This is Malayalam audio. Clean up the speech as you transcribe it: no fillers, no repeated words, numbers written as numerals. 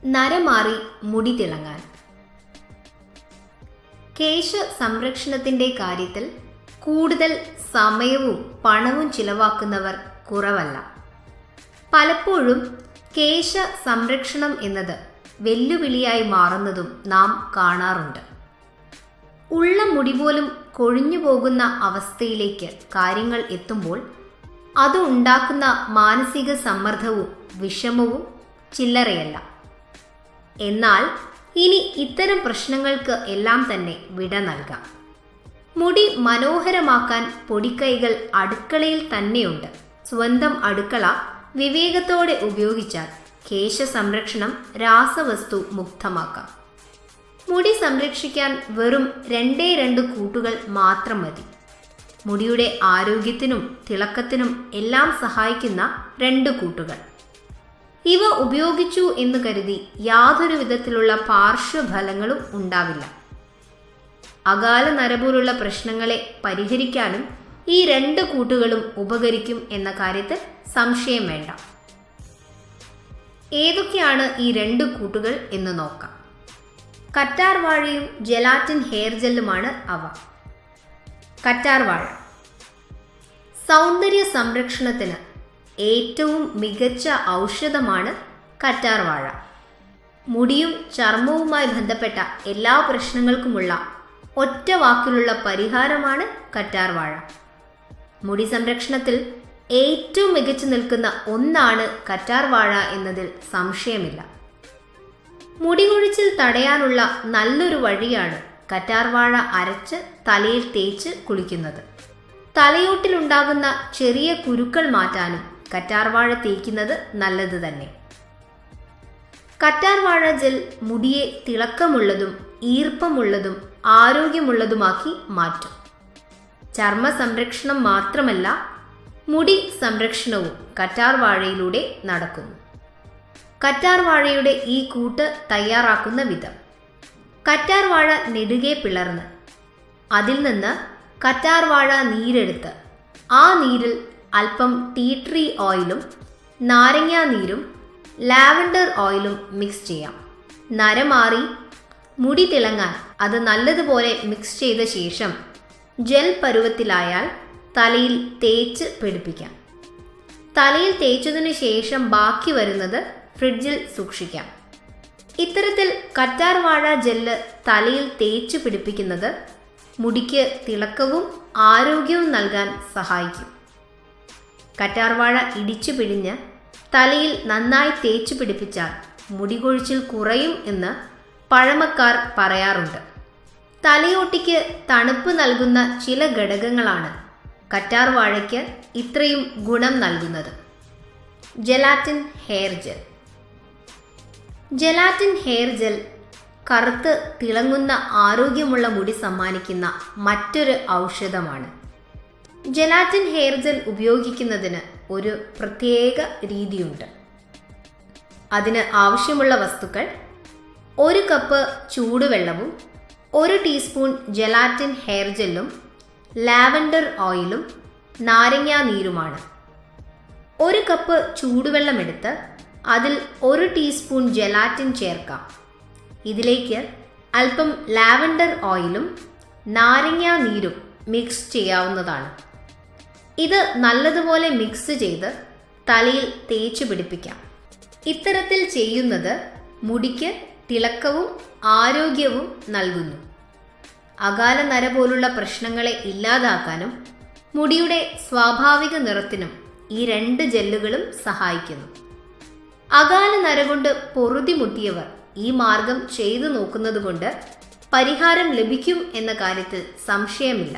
നരമാറി മുടി തിളങ്ങാൻ. കേശ സംരക്ഷണത്തിന്റെ കാര്യത്തിൽ കൂടുതൽ സമയവും പണവും ചിലവാക്കുന്നവർ കുറവല്ല. പലപ്പോഴും കേശ സംരക്ഷണം എന്നത് വെല്ലുവിളിയായി മാറുന്നതും നാം കാണാറുണ്ട്. ഉള്ള മുടി പോലും കൊഴിഞ്ഞു പോകുന്ന അവസ്ഥയിലേക്ക് കാര്യങ്ങൾ എത്തുമ്പോൾ അത് ഉണ്ടാക്കുന്ന മാനസിക സമ്മർദ്ദവും വിഷമവും ചില്ലറയല്ല. എന്നാൽ ഇനി ഇത്തരം പ്രശ്നങ്ങൾക്ക് എല്ലാം തന്നെ വിട നൽകാം. മുടി മനോഹരമാക്കാൻ പൊടിക്കൈകൾ അടുക്കളയിൽ തന്നെയുണ്ട്. സ്വന്തം അടുക്കള വിവേകത്തോടെ ഉപയോഗിച്ചാൽ കേശ സംരക്ഷണം രാസവസ്തു മുക്തമാക്കാം. മുടി സംരക്ഷിക്കാൻ വെറും 2 കൂട്ടുകൾ മാത്രം മതി. മുടിയുടെ ആരോഗ്യത്തിനും തിളക്കത്തിനും എല്ലാം സഹായിക്കുന്ന 2 കൂട്ടുകൾ. ഇവ ഉപയോഗിച്ചു എന്ന് കരുതി യാതൊരു വിധത്തിലുള്ള പാർശ്വഫലങ്ങളും ഉണ്ടാവില്ല. അകാല നര പോലുള്ള പ്രശ്നങ്ങളെ പരിഹരിക്കാനും ഈ 2 കൂട്ടുകളും ഉപകരിക്കും എന്ന കാര്യത്തിൽ സംശയം വേണ്ട. ഏതൊക്കെയാണ് ഈ 2 കൂട്ടുകൾ എന്ന് നോക്കാം. കറ്റാർ വാഴയും ജെലാറ്റിൻ ഹെയർ ജെല്ലുമാണ് അവ. കറ്റാർ വാഴ സൗന്ദര്യ സംരക്ഷണത്തിന് ഏറ്റവും മികച്ച ഔഷധമാണ് കറ്റാർ വാഴ. മുടിയും ചർമ്മവുമായി ബന്ധപ്പെട്ട എല്ലാ പ്രശ്നങ്ങൾക്കുമുള്ള ഒറ്റ വാക്കിലുള്ള പരിഹാരമാണ് കറ്റാർ വാഴ. മുടി സംരക്ഷണത്തിൽ ഏറ്റവും മികച്ചു നിൽക്കുന്ന ഒന്നാണ് കറ്റാർ വാഴ എന്നതിൽ സംശയമില്ല. മുടി കൊഴിച്ചിൽ തടയാനുള്ള നല്ലൊരു വഴിയാണ് കറ്റാർ വാഴ അരച്ച് തലയിൽ തേച്ച് കുളിക്കുന്നത്. തലയോട്ടിലുണ്ടാകുന്ന ചെറിയ കുരുക്കൾ മാറ്റാനും കറ്റാർ വാഴ തേക്കുന്നത് നല്ലത് തന്നെ. കറ്റാർ വാഴ ജെൽ മുടിയെ തിളക്കമുള്ളതും ഈർപ്പമുള്ളതും ആരോഗ്യമുള്ളതുമാക്കി മാറ്റും. ചർമ്മ സംരക്ഷണം മാത്രമല്ല, മുടി സംരക്ഷണവും കറ്റാർ വാഴയിലൂടെ നടക്കുന്നു. കറ്റാർ വാഴയുടെ ഈ കൂട്ട് തയ്യാറാക്കുന്ന വിധം: കറ്റാർ വാഴ നെടുകെ പിളർന്ന് അതിൽ നിന്ന് കറ്റാർ വാഴ നീരെടുത്ത് ആ നീരിൽ അല്പം ടീ ട്രീ ഓയിലും നാരങ്ങാ നീരും ലാവൻഡർ ഓയിലും മിക്സ് ചെയ്യാം. നരമാറി മുടി തിളങ്ങാൻ അത് നല്ലതുപോലെ മിക്സ് ചെയ്ത ശേഷം ജെൽ പരുവത്തിലായാൽ തലയിൽ തേച്ച് പിടിപ്പിക്കാം. തലയിൽ തേച്ചതിനു ശേഷം ബാക്കി വരുന്നത് ഫ്രിഡ്ജിൽ സൂക്ഷിക്കാം. ഇത്തരത്തിൽ കറ്റാർ വാഴ ജെല്ല് തലയിൽ തേച്ച് പിടിപ്പിക്കുന്നത് മുടിക്ക് തിളക്കവും ആരോഗ്യവും നൽകാൻ സഹായിക്കും. കറ്റാർ വാഴ ഇടിച്ചു പിഴിഞ്ഞ് തലയിൽ നന്നായി തേച്ചു പിടിപ്പിച്ചാൽ മുടി കൊഴിച്ചിൽ കുറയും എന്ന് പഴമക്കാർ പറയാറുണ്ട്. തലയോട്ടിക്ക് തണുപ്പ് നൽകുന്ന ചില ഘടകങ്ങളാണ് കറ്റാർ വാഴയ്ക്ക് ഇത്രയും ഗുണം നൽകുന്നത്. Gelatin hair gel. Gelatin hair gel കറുത്ത് തിളങ്ങുന്ന ആരോഗ്യമുള്ള മുടി സമ്മാനിക്കുന്ന മറ്റൊരു ഔഷധമാണ്. ജെലാറ്റിൻ ഹെയർ ജെൽ ഉപയോഗിക്കുന്നതിന് ഒരു പ്രത്യേക രീതിയുണ്ട്. അതിന് ആവശ്യമുള്ള വസ്തുക്കൾ: 1 കപ്പ് ചൂടുവെള്ളവും 1 ടീസ്പൂൺ ജെലാറ്റിൻ ഹെയർ ജെല്ലും ലാവൻഡർ ഓയിലും നാരങ്ങാ നീരുമാണ്. 1 കപ്പ് ചൂടുവെള്ളമെടുത്ത് അതിൽ 1 ടീസ്പൂൺ ജെലാറ്റിൻ ചേർക്കാം. ഇതിലേക്ക് അല്പം ലാവൻഡർ ഓയിലും നാരങ്ങാ നീരും മിക്സ് ചെയ്യാവുന്നതാണ്. ഇത് നല്ലതുപോലെ മിക്സ് ചെയ്ത് തലയിൽ തേച്ചു പിടിപ്പിക്കാം. ഇത്തരത്തിൽ ചെയ്യുന്നത് മുടിക്ക് തിളക്കവും ആരോഗ്യവും നൽകുന്നു. അകാല നര പോലുള്ള പ്രശ്നങ്ങളെ ഇല്ലാതാക്കാനും മുടിയുടെ സ്വാഭാവിക നിറത്തിനും ഈ 2 ജെല്ലുകളും സഹായിക്കുന്നു. അകാല നര കൊണ്ട് പൊറുതിമുട്ടിയവർ ഈ മാർഗം ചെയ്തു നോക്കുന്നത് കൊണ്ട് പരിഹാരം ലഭിക്കും എന്ന കാര്യത്തിൽ സംശയമില്ല.